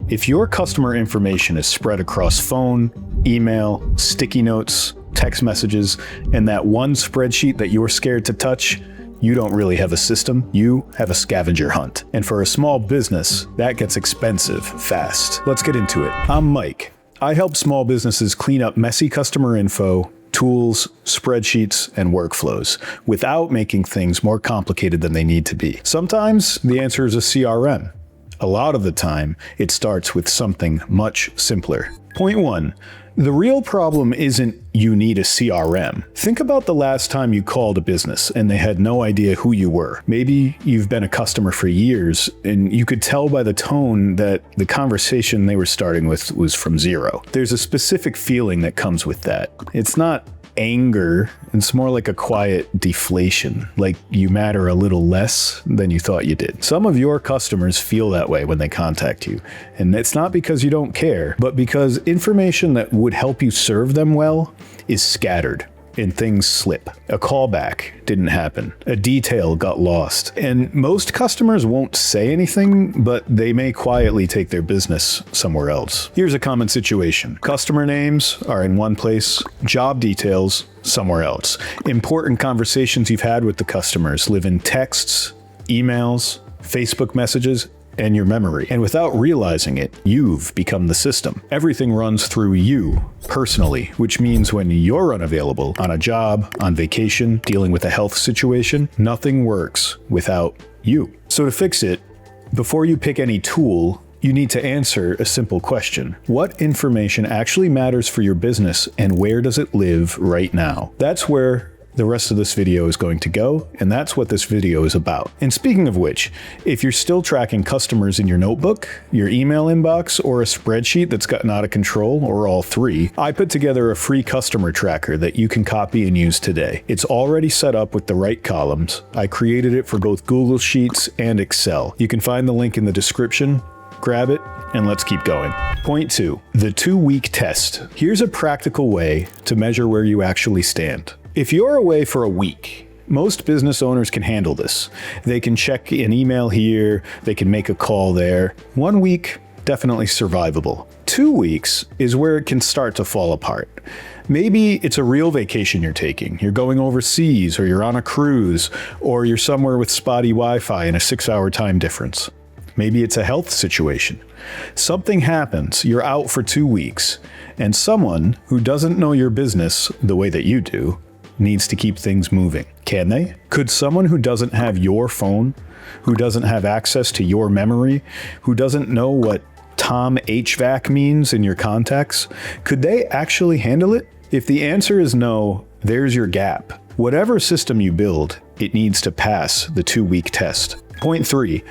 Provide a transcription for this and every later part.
If your customer information is spread across phone, email, sticky notes, text messages, and that one spreadsheet that you're scared to touch, you don't really have a system, you have a scavenger hunt. And for a small business, that gets expensive fast. Let's get into it. I'm Mike. I help small businesses clean up messy customer info, tools, spreadsheets, and workflows without making things more complicated than they need to be. Sometimes the answer is a CRM. A lot of the time, it starts with something much simpler. Point 1. The real problem isn't you need a CRM. Think about the last time you called a business and they had no idea who you were. Maybe you've been a customer for years and you could tell by the tone that the conversation they were starting with was from zero. There's a specific feeling that comes with that. It's not anger, it's more like a quiet deflation, like you matter a little less than you thought you did. Some of your customers feel that way when they contact you, and it's not because you don't care, but because information that would help you serve them well is scattered. And things slip. A callback didn't happen. A detail got lost. And most customers won't say anything, but they may quietly take their business somewhere else. Here's a common situation. Customer names are in one place, job details somewhere else. Important conversations you've had with the customers live in texts, emails, Facebook messages, and your memory. And without realizing it, you've become the system. Everything runs through you personally, which means when you're unavailable, on a job, on vacation, dealing with a health situation, nothing works without you. So to fix it, before you pick any tool, you need to answer a simple question. What information actually matters for your business and where does it live right now? That's where the rest of this video is going to go, and that's what this video is about. And speaking of which, if you're still tracking customers in your notebook, your email inbox, or a spreadsheet that's gotten out of control, or all three, I put together a free customer tracker that you can copy and use today. It's already set up with the right columns. I created it for both Google Sheets and Excel. You can find the link in the description. Grab it, and let's keep going. Point 2, the 2-week test. Here's a practical way to measure where you actually stand. If you're away for a week, most business owners can handle this. They can check an email here, they can make a call there. 1 week, definitely survivable. 2 weeks is where it can start to fall apart. Maybe it's a real vacation you're taking. You're going overseas, or you're on a cruise, or you're somewhere with spotty Wi-Fi and a 6-hour time difference. Maybe it's a health situation. Something happens, you're out for 2 weeks, and someone who doesn't know your business the way that you do needs to keep things moving. Can they? Could someone who doesn't have your phone, who doesn't have access to your memory, who doesn't know what Tom HVAC means in your contacts, could they actually handle it? If the answer is no, there's your gap. Whatever system you build, it needs to pass the 2-week test. Point 3,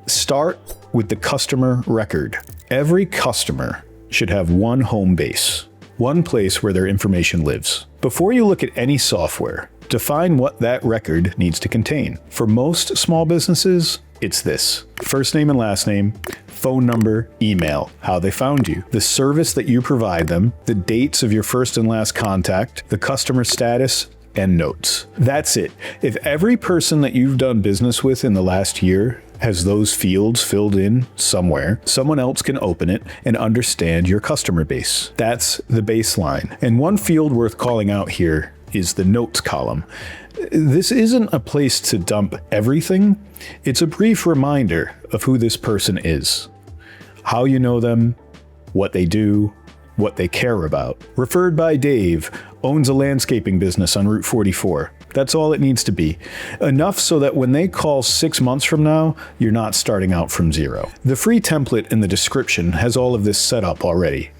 start with the customer record. Every customer should have one home base, one place where their information lives. Before you look at any software, define what that record needs to contain. For most small businesses, it's this: first name and last name, phone number, email, how they found you, the service that you provide them, the dates of your first and last contact, the customer status, and notes. That's it. If every person that you've done business with in the last year has those fields filled in somewhere, someone else can open it and understand your customer base. That's the baseline. And one field worth calling out here is the notes column. This isn't a place to dump everything. It's a brief reminder of who this person is, how you know them, what they do, what they care about. Referred by Dave, owns a landscaping business on Route 44. That's all it needs to be. Enough so that when they call 6 months from now, you're not starting out from zero. The free template in the description has all of this set up already.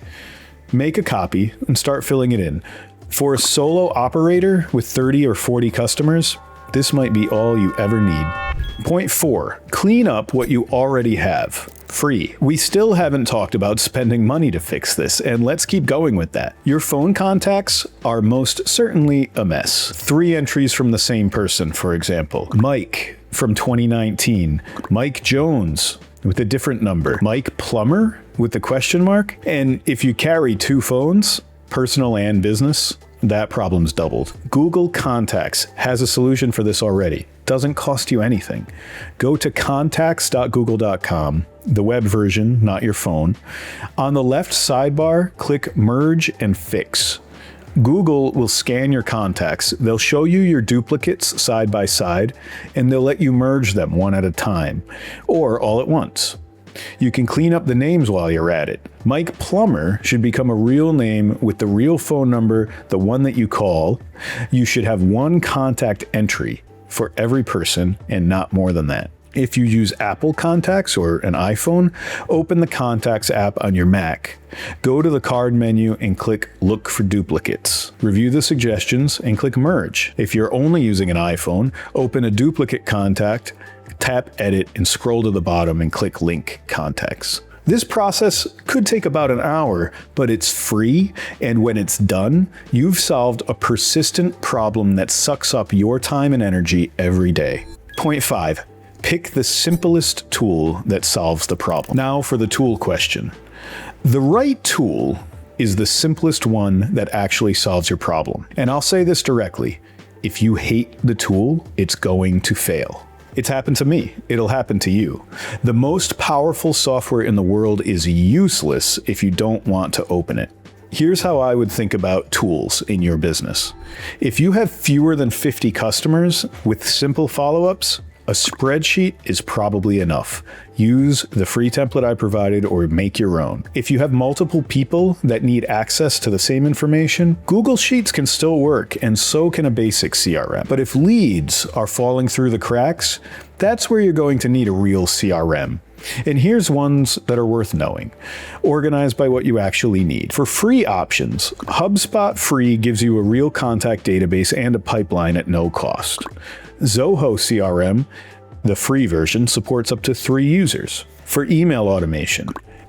Make a copy and start filling it in. For a solo operator with 30 or 40 customers, this might be all you ever need. Point 4, clean up what you already have. Free. We still haven't talked about spending money to fix this, and let's keep going with that. Your phone contacts are most certainly a mess. 3 entries from the same person, for example. Mike from 2019. Mike Jones with a different number. Mike Plumber with the question mark. And if you carry 2 phones, personal and business, that problem's doubled. Google Contacts has a solution for this already. Doesn't cost you anything. Go to contacts.google.com, the web version, not your phone. On the left sidebar, click Merge and Fix. Google will scan your contacts. They'll show you your duplicates side by side, and they'll let you merge them one at a time, or all at once. You can clean up the names while you're at it. Mike Plummer should become a real name with the real phone number, the one that you call. You should have one contact entry for every person and not more than that. If you use Apple Contacts or an iPhone, open the Contacts app on your Mac. Go to the card menu and click Look for Duplicates. Review the suggestions and click Merge. If you're only using an iPhone, open a duplicate contact, tap Edit, and scroll to the bottom and click Link Contacts. This process could take about an hour, but it's free, and when it's done, you've solved a persistent problem that sucks up your time and energy every day. Point 5. Pick the simplest tool that solves the problem. Now for the tool question. The right tool is the simplest one that actually solves your problem. And I'll say this directly. If you hate the tool, it's going to fail. It's happened to me. It'll happen to you. The most powerful software in the world is useless if you don't want to open it. Here's how I would think about tools in your business. If you have fewer than 50 customers with simple follow-ups, a spreadsheet is probably enough. Use the free template I provided or make your own. If you have multiple people that need access to the same information, Google Sheets can still work, and so can a basic CRM. But if leads are falling through the cracks, that's where you're going to need a real CRM. And here's ones that are worth knowing. Organized by what you actually need. For free options, HubSpot Free gives you a real contact database and a pipeline at no cost. Zoho CRM, the free version, supports up to 3 users. For email automation,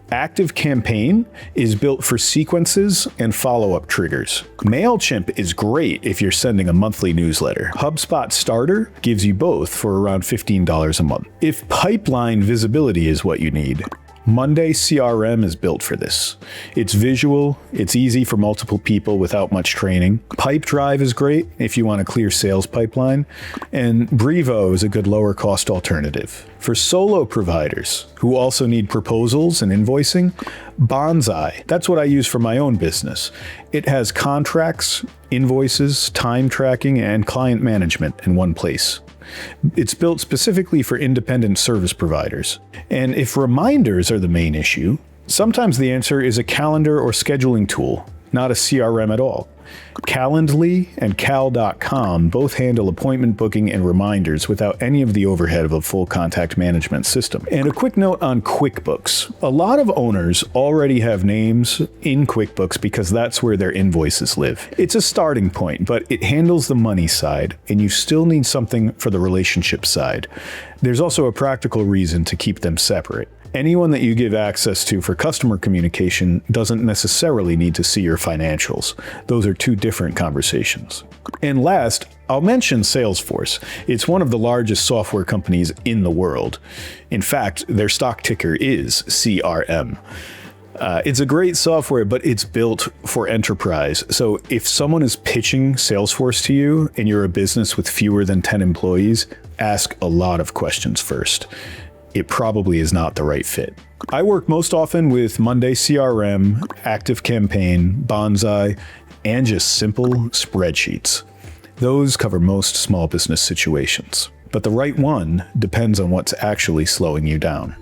ActiveCampaign is built for sequences and follow-up triggers. MailChimp is great if you're sending a monthly newsletter. HubSpot Starter gives you both for around $15 a month. If pipeline visibility is what you need, Monday CRM is built for this. It's visual, it's easy for multiple people without much training. Pipedrive is great if you want a clear sales pipeline, and Brevo is a good lower cost alternative. For solo providers who also need proposals and invoicing, Bonsai, that's what I use for my own business. It has contracts, invoices, time tracking, and client management in one place. It's built specifically for independent service providers. And if reminders are the main issue, sometimes the answer is a calendar or scheduling tool, not a CRM at all. Calendly and cal.com both handle appointment booking and reminders without any of the overhead of a full contact management system. And a quick note on QuickBooks. A lot of owners already have names in QuickBooks because that's where their invoices live. It's a starting point, but it handles the money side, and you still need something for the relationship side. There's also a practical reason to keep them separate. Anyone that you give access to for customer communication doesn't necessarily need to see your financials. Those are two different conversations. And last, I'll mention Salesforce. It's one of the largest software companies in the world. In fact, their stock ticker is CRM. It's a great software, but it's built for enterprise. So if someone is pitching Salesforce to you and you're a business with fewer than 10 employees, ask a lot of questions first. It probably is not the right fit. I work most often with Monday CRM, ActiveCampaign, Bonsai, and just simple spreadsheets. Those cover most small business situations. But the right one depends on what's actually slowing you down.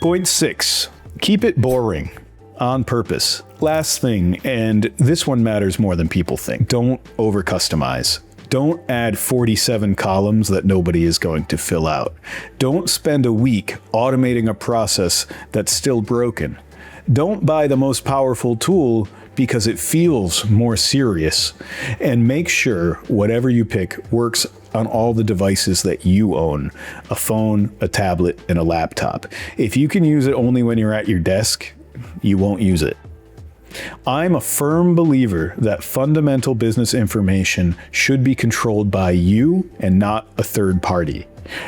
Point 6, keep it boring on purpose. Last thing, and this one matters more than people think. Don't over-customize. Don't add 47 columns that nobody is going to fill out. Don't spend a week automating a process that's still broken. Don't buy the most powerful tool because it feels more serious. And make sure whatever you pick works on all the devices that you own: a phone, a tablet, and a laptop. If you can use it only when you're at your desk, you won't use it. I'm a firm believer that fundamental business information should be controlled by you and not a third party.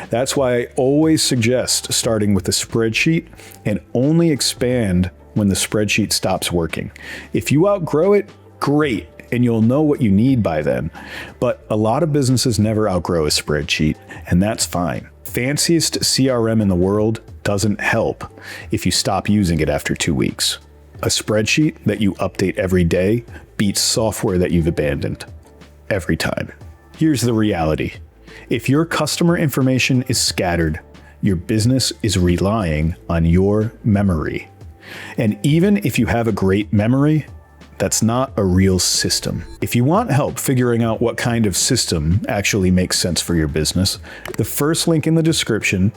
That's why I always suggest starting with a spreadsheet and only expand when the spreadsheet stops working. If you outgrow it, great. and you'll know what you need by then. But a lot of businesses never outgrow a spreadsheet, and that's fine. Fanciest CRM in the world doesn't help if you stop using it after 2 weeks. A spreadsheet that you update every day beats software that you've abandoned. Every time. Here's the reality. If your customer information is scattered, your business is relying on your memory. And even if you have a great memory, that's not a real system. If you want help figuring out what kind of system actually makes sense for your business, the first link in the description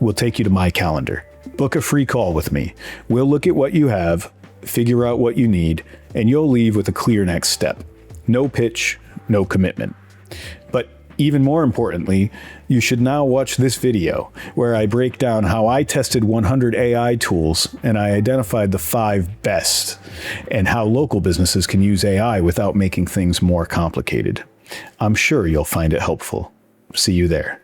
will take you to my calendar. Book a free call with me. We'll look at what you have, figure out what you need, and you'll leave with a clear next step. No pitch, no commitment. But even more importantly, you should now watch this video where I break down how I tested 100 AI tools and I identified the 5 best, and how local businesses can use AI without making things more complicated. I'm sure you'll find it helpful. See you there.